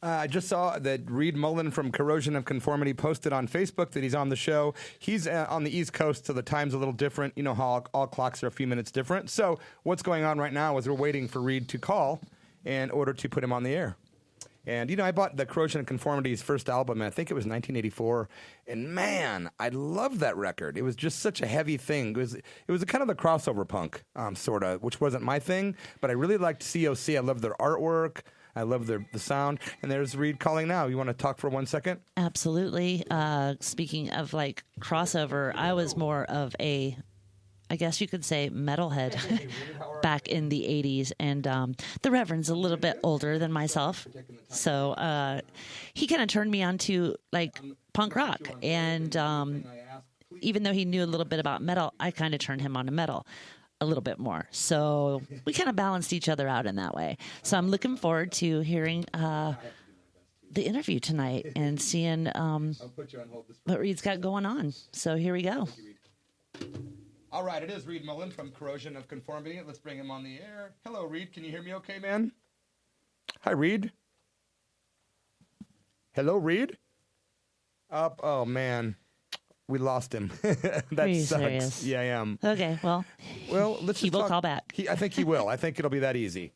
I just saw that Reed Mullin from Corrosion of Conformity posted on Facebook that he's on the show. He's on the East Coast, so the time's a little different. You know how all clocks are a few minutes different. So what's going on right now is we're waiting for Reed to call in order to put him on the air. And, you know, I bought the Corrosion of Conformity's first album, and I think it was 1984. And, man, I love that record. It was just such a heavy thing. It was a kind of the crossover punk, sort of, which wasn't my thing. But I really liked COC. I loved their artwork. I love the sound. And there's Reed calling now. You want to talk for 1 second? Absolutely. Speaking of, like, crossover, I was more of a, I guess you could say, metalhead back in the 80s. And the Reverend's a little bit older than myself. So he kind of turned me on to, like, punk rock. And even though he knew a little bit about metal, I kind of turned him on to metal a little bit more. So we kind of balanced each other out in that way. So I'm looking forward to hearing the interview tonight and seeing what Reed's got going on. So here we go. All right, it is Reed Mullin from Corrosion of Conformity. Let's bring him on the air. Hello, Reed. Can you hear me okay, man? Hi, Reed. Hello, Reed? Oh, man. We lost him. That sucks. Serious? Yeah, I am. Okay, well, let's he will call back. I think he will. I think it'll be that easy.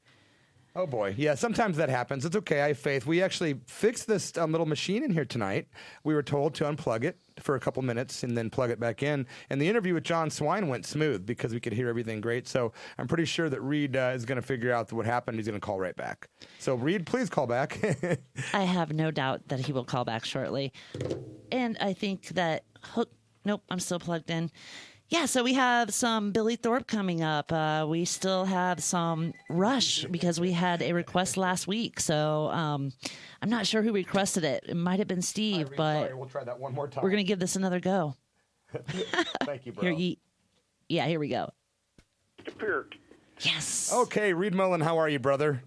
Oh, boy. Yeah, sometimes that happens. It's okay. I have faith. We actually fixed this little machine in here tonight. We were told to unplug it for a couple minutes and then plug it back in. And the interview with John Swine went smooth because we could hear everything great. So I'm pretty sure that Reed is going to figure out what happened. He's going to call right back. So, Reed, please call back. I have no doubt that he will call back shortly. And I think that... Nope, I'm still plugged in. Yeah, so we have some Billy Thorpe coming up. We still have some Rush because we had a request last week. So I'm not sure who requested it. It might have been Steve, but we'll try that one more time. We're going to give this another go. Thank you, bro. Here we go. Peart. Yes. Okay, Reed Mullin, how are you, brother?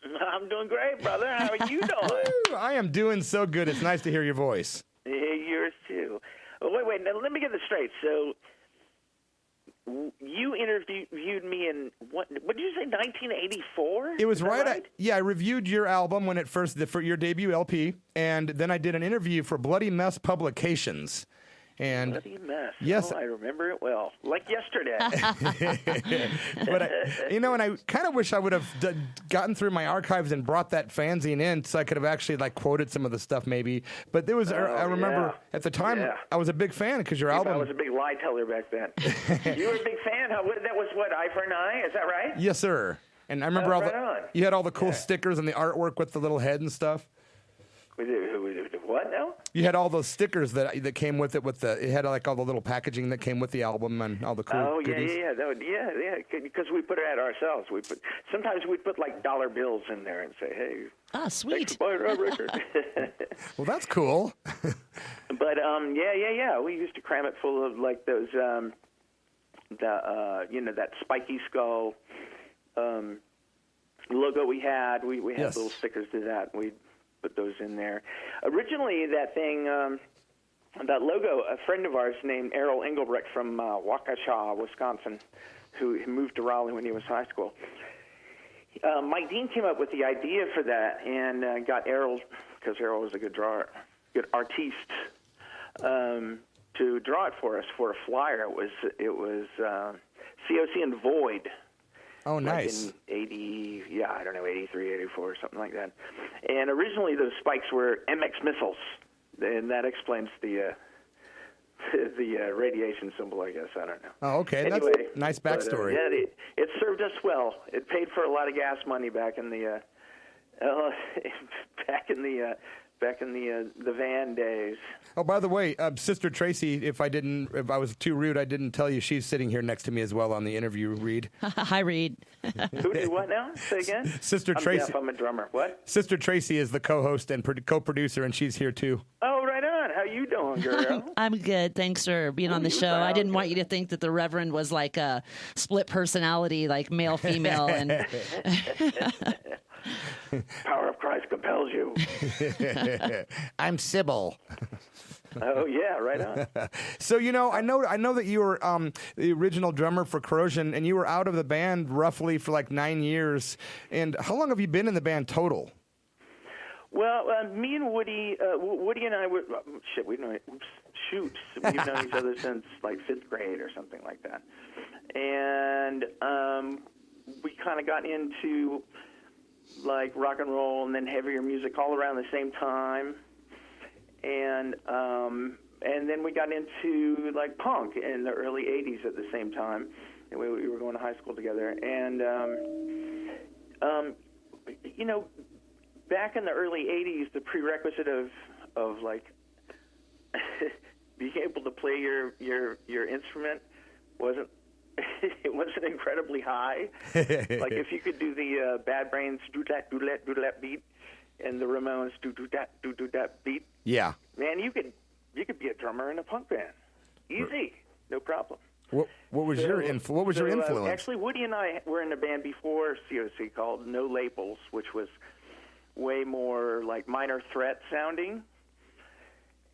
I'm doing great, brother. How are you doing? I am doing so good. It's nice to hear your voice. Yeah, yours too. Wait. Now, let me get this straight. So, you interviewed me in what did you say? 1984? It was right. I reviewed your album when it first for your debut LP, and then I did an interview for Bloody Mess Publications. And Bloody Mess. Yes, I remember it well, like yesterday. But and I kind of wish I would have gotten through my archives and brought that fanzine in, so I could have actually like quoted some of the stuff maybe. But there was, I remember at the time I was a big fan because your album. I was a big lie teller back then. You were a big fan. That was what, Eye for an Eye? Is that right? Yes, sir. And I remember you had all the cool stickers and the artwork with the little head and stuff. What now? You had all those stickers that came with it. It had like all the little packaging that came with the album and all the cool goodies. Yeah. Because we put it out ourselves. Sometimes we put like dollar bills in there and say, "Hey, sweet, thanks for buying our record." Well, that's cool. But yeah. We used to cram it full of like those, that spiky skull logo we had. We had little stickers to that. We put those in there. Originally, that thing, that logo, a friend of ours named Errol Engelbrecht from Waukesha, Wisconsin, who moved to Raleigh when he was high school. Mike Dean came up with the idea for that and got Errol, because Errol was a good drawer, good artiste, to draw it for us for a flyer. It was COC and Void. Oh, nice. Like in 83, 84, something like that. And originally those spikes were MX missiles, and that explains the radiation symbol, I guess. I don't know. Oh, okay. Anyway, that's a nice backstory. It served us well. It paid for a lot of gas money back in the the van days. Oh, by the way, Sister Tracy, if I was too rude, I didn't tell you she's sitting here next to me as well on the interview, Reed. Hi, Reed. Who did what now? Say again? Sister Tracy. I'm a drummer. What? Sister Tracy is the co-host and co-producer, and she's here too. Oh, right on. How you doing, girl? I'm good. Thanks for being on the show. I didn't want you to think that the Reverend was like a split personality, like male, female, and Power of Christ compels you. I'm Sybil. Oh yeah, right on. So I know that you were the original drummer for Corrosion, and you were out of the band roughly for like 9 years. And how long have you been in the band total? Well, me and Woody, Woody and I were, we've known each other since like 5th grade or something like that. And we kind of got into like rock and roll and then heavier music all around the same time. And then we got into like punk in the early 80s at the same time. And we were going to high school together. And, you know, back in the early 80s, the prerequisite of like being able to play your instrument wasn't incredibly high. Like if you could do the Bad Brains do that beat and the Ramones do that beat. Yeah. Man, you could be a drummer in a punk band. Easy. No problem. What was your influence? Actually, Woody and I were in a band before COC called No Labels, which was way more like Minor Threat sounding.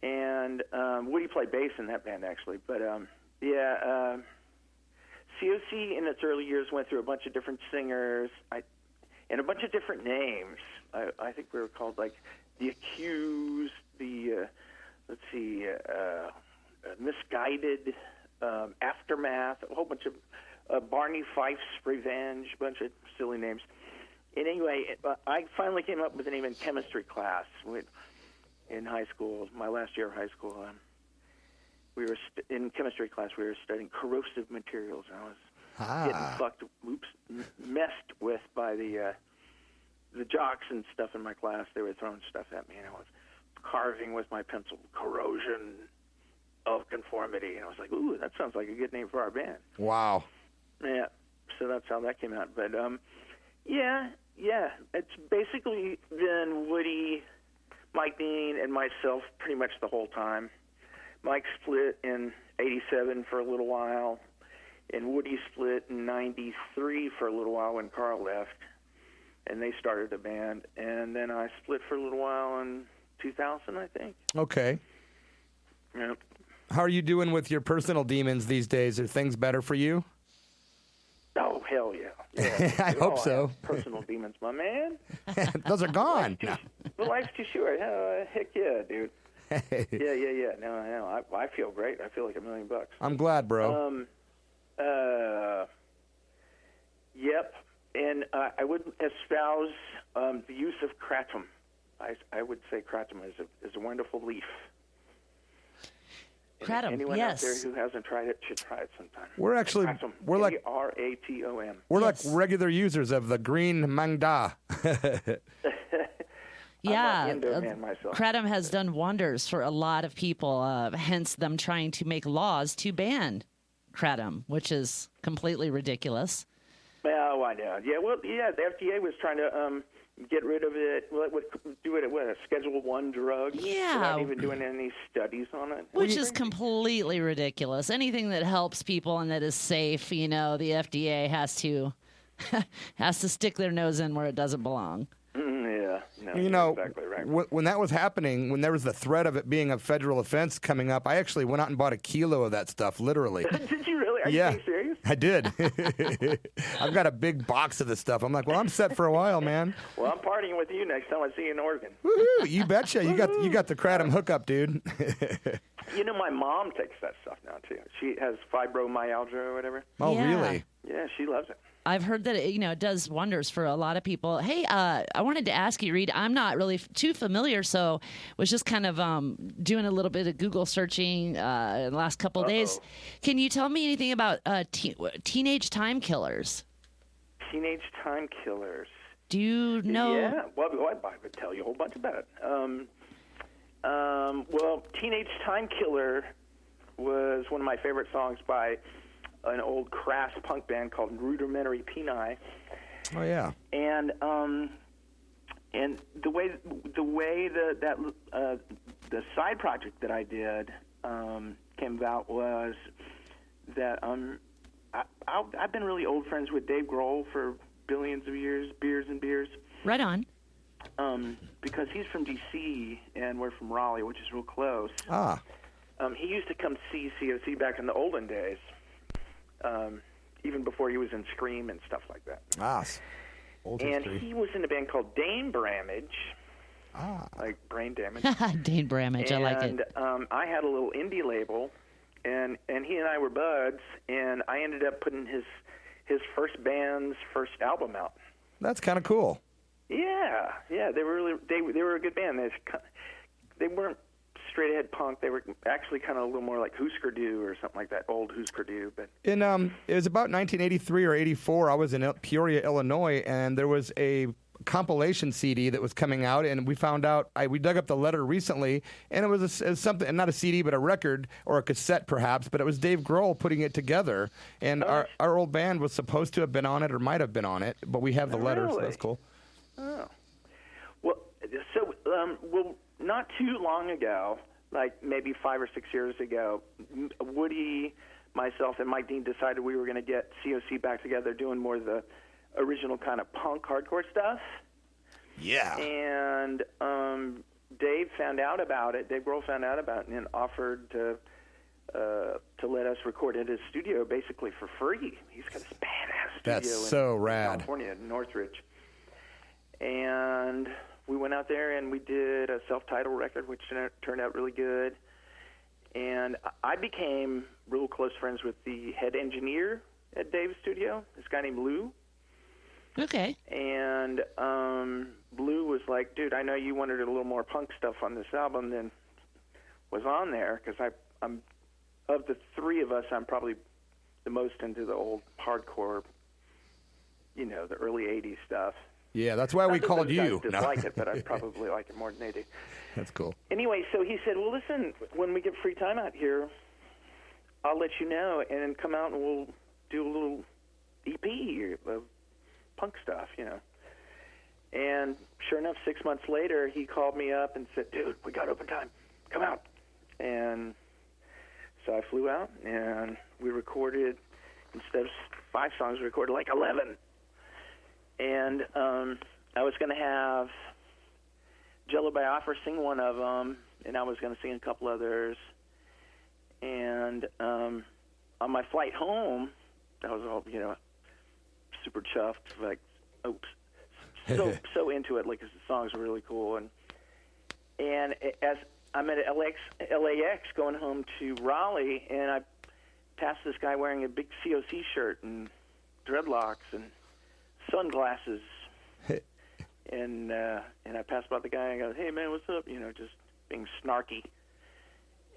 And Woody played bass in that band, actually. But, COC in its early years went through a bunch of different singers and a bunch of different names. I think we were called, like, The Accused, Misguided, Aftermath, a whole bunch of Barney Fife's Revenge, a bunch of silly names. And anyway, I finally came up with a name in chemistry class in high school, my last year of high school. We were in chemistry class. We were studying corrosive materials. And I was getting messed with by the jocks and stuff in my class. They were throwing stuff at me, and I was carving with my pencil, Corrosion of Conformity. And I was like, ooh, that sounds like a good name for our band. Wow. Yeah, so that's how that came out. But, yeah, it's basically been Woody, Mike Dean, and myself pretty much the whole time. Mike split in 87 for a little while, and Woody split in 93 for a little while when Carl left, and they started a band. And then I split for a little while in 2000, I think. Okay. Yeah. How are you doing with your personal demons these days? Are things better for you? Oh, hell yeah. I hope so. Personal demons, my man. Those are gone. Life's too short. Heck yeah, dude. Yeah. No. I feel great. I feel like $1 million. I'm glad, bro. Yep. And I would espouse the use of kratom. I would say kratom is a wonderful leaf. Kratom, anyone yes. out there who hasn't tried it should try it sometime. We're like Kratom. We're Yes. like regular users of the green mangda. Yeah, I'm an Indo man myself. kratom has done wonders for a lot of people, hence them trying to make laws to ban kratom, which is completely ridiculous. Oh, I know. Yeah, well, yeah, the FDA was trying to get rid of it, do it with a Schedule I drug. Yeah. Without even doing any studies on it. Which is completely ridiculous. Anything that helps people and that is safe, the FDA has to stick their nose in where it doesn't belong. Yeah, no, You're exactly right. when that was happening, when there was the threat of it being a federal offense coming up, I actually went out and bought a kilo of that stuff, literally. Did you really? Are you being serious? I did. I've got a big box of this stuff. I'm like, well, I'm set for a while, man. Well, I'm partying with you next time I see you in Oregon. Woohoo! You betcha. You got the kratom hookup, dude. My mom takes that stuff now too. She has fibromyalgia or whatever. Oh, Yeah. really? Yeah, she loves it. I've heard that it does wonders for a lot of people. Hey, I wanted to ask you, Reed. I'm not really too familiar, so was just kind of doing a little bit of Google searching in the last couple of days. Can you tell me anything about teenage time killers? Teenage time killers. Do you know? Yeah, well, I would tell you a whole bunch about it. Well, Teenage Time Killer was one of my favorite songs by an old crass punk band called Rudimentary Peni. Oh, yeah. And the way the side project that I did came about was that I've been really old friends with Dave Grohl for billions of years, beers and beers. Right on. Because he's from D.C. and we're from Raleigh, which is real close. Ah. He used to come see COC back in the olden days, even before he was in Scream and stuff like that. Ah. Old And history. he was in a band called Dane Bramage. like brain damage. Brain damage, I like it. And I had a little indie label, and he and I were buds, and I ended up putting his first band's first album out. That's kind of cool. Yeah, they were they were a good band. They weren't straight ahead punk. They were actually kind of a little more like Husker Du or something like that, old Husker Du. But it was about 1983 or 84. I was in Peoria, Illinois, and there was a compilation CD that was coming out, and we found out, we dug up the letter recently, and it was something, not a CD, but a record or a cassette perhaps, but it was Dave Grohl putting it together, and our old band was supposed to have been on it or might have been on it, but we have the letter, so that's cool. Oh. Well, not too long ago, like maybe 5 or 6 years ago, Woody, myself, and Mike Dean decided we were going to get COC back together doing more of the original kind of punk hardcore stuff. Yeah. And Dave found out about it. Dave Grohl found out about it and offered to let us record at his studio basically for free. He's got this badass studio in California, in Northridge. And we went out there and we did a self-titled record, which turned out really good. And I became real close friends with the head engineer at Dave's studio, this guy named Lou. Okay. And Blue was like, dude, I know you wanted a little more punk stuff on this album than was on there, because I'm of the three of us, I'm probably the most into the old hardcore, the early 80s stuff. Yeah, that's why we called you. I dislike it, but I probably like it more than they do. That's cool. Anyway, so he said, well, listen, when we get free time out here, I'll let you know, and then come out and we'll do a little EP of punk stuff, And sure enough, 6 months later, he called me up and said, dude, we got open time. Come out. And so I flew out, and we recorded, instead of 5 songs, we recorded like 11. And I was going to have Jello Biafra sing one of them, and I was going to sing a couple others. And on my flight home, I was all, super chuffed, like, so into it, like, 'cause the songs were really cool. And as I'm at LAX going home to Raleigh, and I passed this guy wearing a big COC shirt and dreadlocks and sunglasses, and I passed by the guy and I go, hey man, what's up? Just being snarky.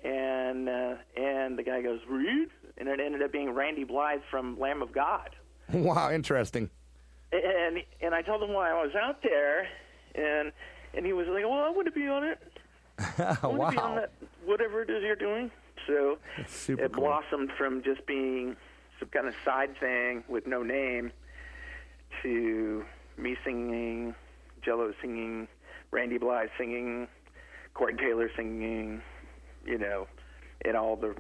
And the guy goes, Reed? And it ended up being Randy Blythe from Lamb of God. Wow, interesting. And I told him why I was out there, and he was like, well, I want to be on it. I want to be on that, whatever it is you're doing. So it blossomed from just being some kind of side thing with no name to me singing, Jello singing, Randy Blythe singing, Corey Taylor singing, and all the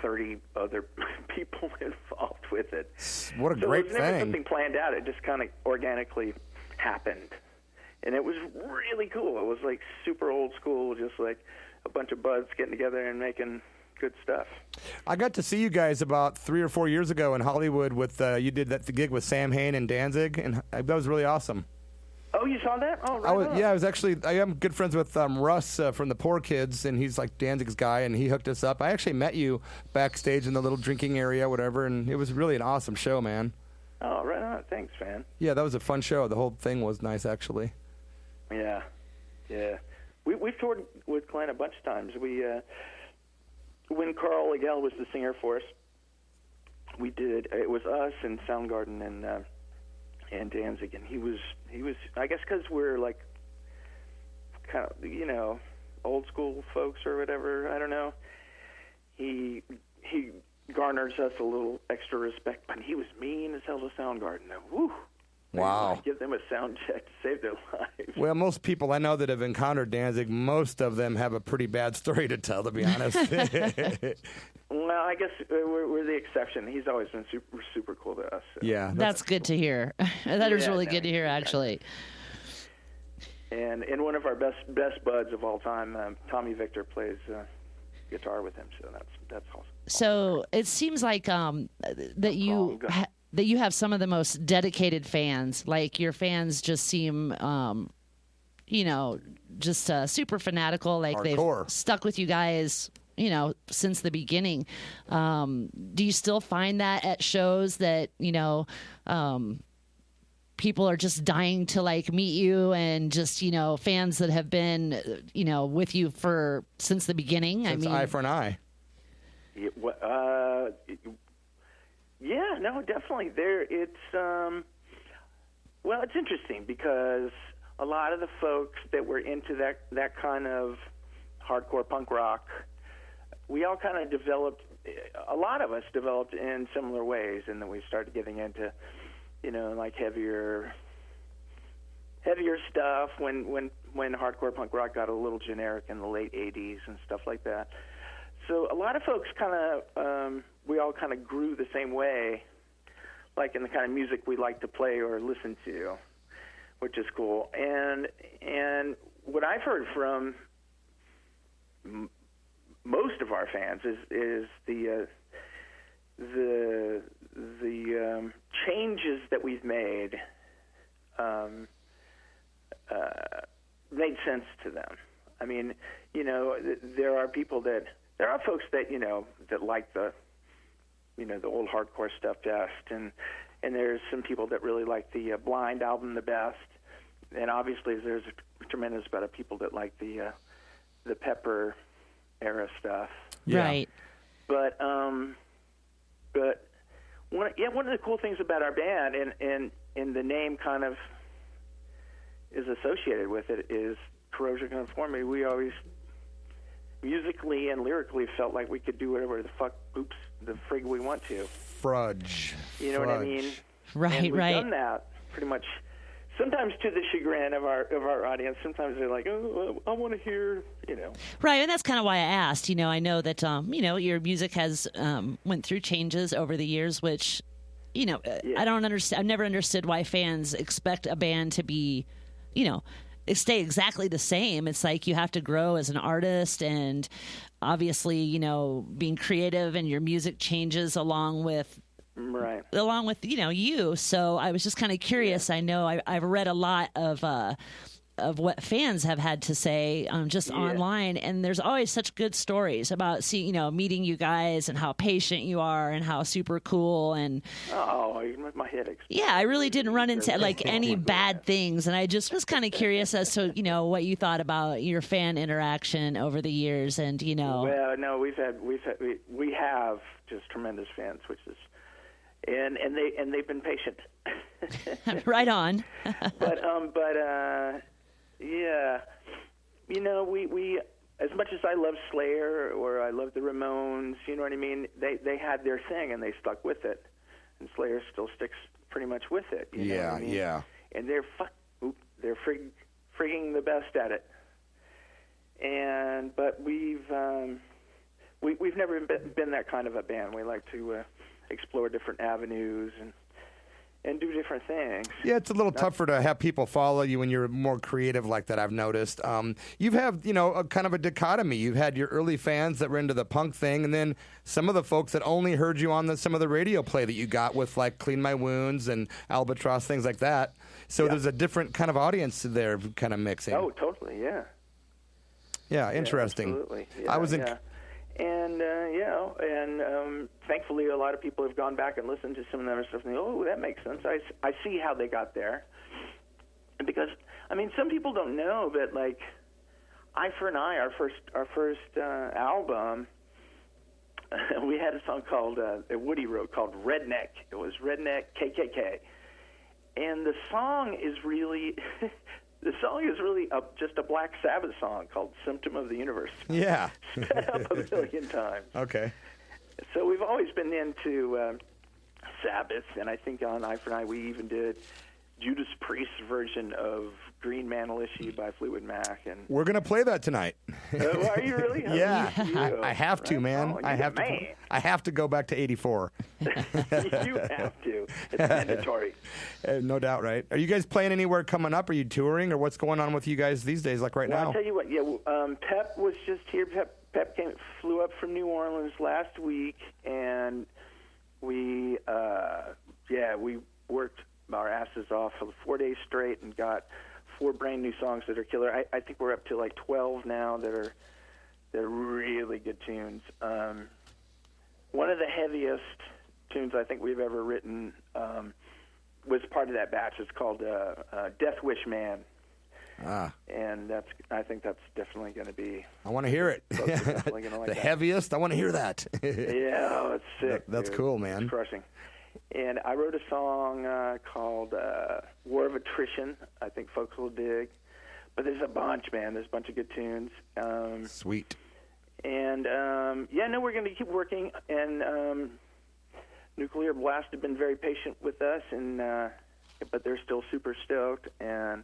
30 other people involved with it. What a great thing. It was never something planned out. It just kind of organically happened. And it was really cool. It was like super old school, just like a bunch of buds getting together and making good stuff. I got to see you guys about 3 or 4 years ago in Hollywood with, you did the gig with Sam Hain and Danzig, and that was really awesome. Oh, you saw that? Oh, right. I am good friends with Russ from the Poor Kids, and he's like Danzig's guy, and he hooked us up. I actually met you backstage in the little drinking area, whatever, and it was really an awesome show, man. Oh, right on. Thanks, man. Yeah, that was a fun show. The whole thing was nice, actually. Yeah. We've toured with Glenn a bunch of times. When Carl Legel was the singer for us, we did. It was us and Soundgarden and Danzig, and he was. I guess because we're like kind of old school folks or whatever. I don't know. He garners us a little extra respect, but he was mean as hell to Soundgarden. Woo. Wow. Give them a sound check to save their lives. Well, most people I know that have encountered Danzig, most of them have a pretty bad story to tell, to be honest. Well, I guess we're the exception. He's always been super, super cool to us. So. Yeah. That's good to hear. That is really good to hear, actually. And one of our best buds of all time, Tommy Victor, plays guitar with him, so that's awesome. So it seems like that you have some of the most dedicated fans. Like, your fans just seem just super fanatical. Like Hardcore. They've stuck with you guys, since the beginning. Do you still find that at shows that, people are just dying to like meet you and just, fans that have been, with you since the beginning? Since Eye for an Eye. Yeah, no, definitely. It's interesting because a lot of the folks that were into that kind of hardcore punk rock, we all kind of developed. A lot of us developed in similar ways, and then we started getting into, like heavier stuff when hardcore punk rock got a little generic in the late '80s and stuff like that. So a lot of folks we all kind of grew the same way, like in the kind of music we like to play or listen to, which is cool. And what I've heard from most of our fans is the changes that we've made made sense to them. I mean, there are folks that that like the old hardcore stuff best, and there's some people that really like the Blind album the best, and obviously there's a tremendous amount of people that like the Pepper era stuff. Yeah. Right. But one of the cool things about our band and the name kind of is associated with it is Corrosion of Conformity. We always musically and lyrically felt like we could do whatever the frig we want to. Fudge. You know what I mean? Right, and we've right. done that pretty much. Sometimes to the chagrin of our audience. Sometimes they're like, "Oh, I want to hear," Right, and that's kind of why I asked. I know that your music has went through changes over the years, which Yeah. I don't understand. I've never understood why fans expect a band to be, stay exactly the same. It's like you have to grow as an artist, and obviously, being creative, and your music changes along with. Right. Along with you. So I was just kind of curious. Yeah. I know I've read a lot of what fans have had to say just online, and there's always such good stories about meeting you guys and how patient you are and how super cool and my head explodes. Yeah, I really didn't run into any bad things, and I just was kind of curious as to what you thought about your fan interaction over the years, and Well, no, we have just tremendous fans, which is. And they've been patient. Right on. but yeah, we as much as I love Slayer or I love the Ramones, you know what I mean? They had their thing and they stuck with it, and Slayer still sticks pretty much with it. You know what I mean? Yeah. And they're frigging the best at it. But we've never been that kind of a band. We like to explore different avenues and do different things. Yeah, it's a little tougher to have people follow you when you're more creative like that, I've noticed. You've had, a kind of a dichotomy. You've had your early fans that were into the punk thing, and then some of the folks that only heard you on some of the radio play that you got with, like, Clean My Wounds and Albatross, things like that. So there's a different kind of audience there kind of mixing. Oh, totally, yeah. Yeah, interesting. Yeah, absolutely. Yeah, I was in... Yeah. And thankfully, a lot of people have gone back and listened to some of their stuff and go, that makes sense. I see how they got there. And because, some people don't know that, like, Eye for an Eye, our first album, we had a song called, that Woody wrote, called Redneck. It was Redneck KKK. And the song is really... The song is really just a Black Sabbath song called Symptom of the Universe. Yeah. Sped up a million times. Okay. So we've always been into Sabbath, and I think on Eye for an Eye we even did Judas Priest's version of Green Manalishi by Fleetwood Mac. And we're going to play that tonight. Are you really? Yeah. I have to, man. I have to go back to 84. You have to. It's mandatory. No doubt, right? Are you guys playing anywhere coming up? Are you touring, or what's going on with you guys these days, like now? I'll tell you what. Yeah, Pep was just here. Pep flew up from New Orleans last week, and we worked our asses off for 4 days straight and got 4 brand new songs that are killer. I think we're up to like 12 now that are really good tunes. One of the heaviest tunes I think we've ever written was part of that batch. It's called Death Wish Man. And I think that's definitely going to be. I want to hear it. Like the heaviest. I want to hear that. Yeah, it's sick. That's dude. cool, man. It's crushing. And I wrote a song called War of Attrition. I think folks will dig. But there's a bunch, man. There's a bunch of good tunes. Sweet. And we're going to keep working. And Nuclear Blast have been very patient with us, but they're still super stoked. And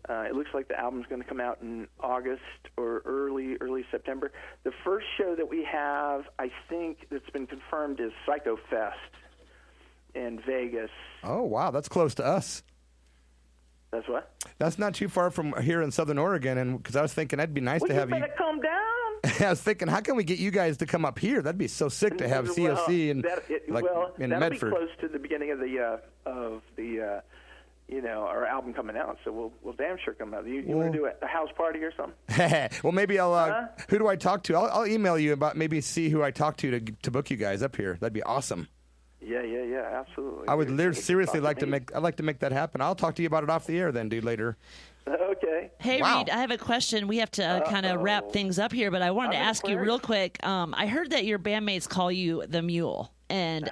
it looks like the album's going to come out in August or early September. The first show that we have, I think, that's been confirmed is Psycho Fest in Vegas. Oh, wow. That's close to us. That's what? That's not too far from here in Southern Oregon, and because I was thinking that'd be nice to have you. You better come down. I was thinking, how can we get you guys to come up here? That'd be so sick to have COC in Medford. Be close to the beginning of the our album coming out, so we'll damn sure come out. You want to do a house party or something? Well, maybe I'll. Who do I talk to? I'll email you about maybe see who I talk to book you guys up here. That'd be awesome. Yeah, absolutely. I would seriously like to make. I'd like to make that happen. I'll talk to you about it off the air then, dude. Later. Okay. Hey, wow. Reed, I have a question. We have to kind of wrap things up here, but I wanted to ask you real quick. I heard that your bandmates call you the Mule, and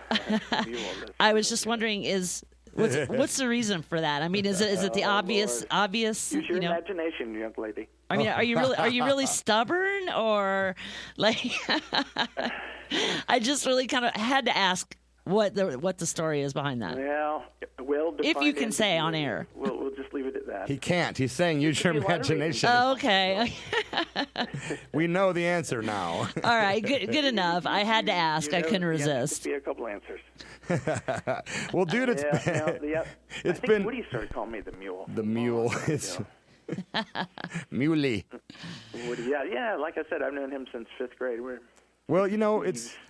I was just wondering, what's the reason for that? I mean, is it the obvious? Use your imagination, young lady. I mean, are you really stubborn, or like? I just really kind of had to ask what the story is behind that. Yeah, well, if you can say on air. We'll just leave it at that. He can't. He's saying use your imagination. Okay. We know the answer now. All right, good enough. I had to ask. I couldn't resist. Be a couple answers. Well, dude, it's I think Woody started calling me the Mule. The Mule. It's Muley. Woody, yeah. Like I said, I've known him since 5th grade. Well,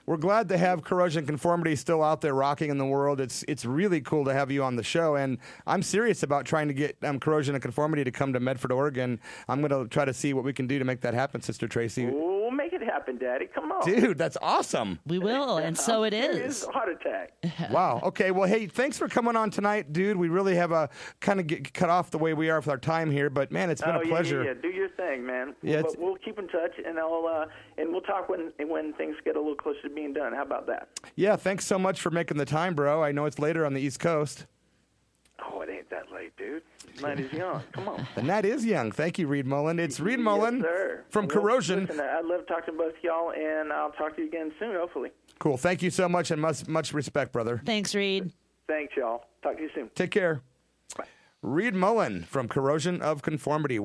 we're glad to have Corrosion of Conformity still out there rocking in the world. It's really cool to have you on the show, and I'm serious about trying to get Corrosion of Conformity to come to Medford, Oregon. I'm going to try to see what we can do to make that happen, Sister Tracy. We'll make it happen, Daddy. Come on. Dude, that's awesome. We will, and so it is. It is a heart attack. Wow. Okay, well, hey, thanks for coming on tonight, dude. We really have kind of get cut off the way we are with our time here, but, man, it's been a pleasure. Yeah. Do your thing, man. Yeah, but we'll keep in touch, and we'll talk when things get a little closer to being done. How about that? Yeah, thanks so much for making the time, bro. I know it's later on the East Coast. Oh, it ain't that late, dude. The night is young. Come on. The night is young. Thank you, Reed Mullin. It's Reed Mullin from Corrosion. Listen, I love talking to both y'all, and I'll talk to you again soon, hopefully. Cool. Thank you so much, and much respect, brother. Thanks, Reed. Thanks, y'all. Talk to you soon. Take care. Bye. Reed Mullin from Corrosion of Conformity.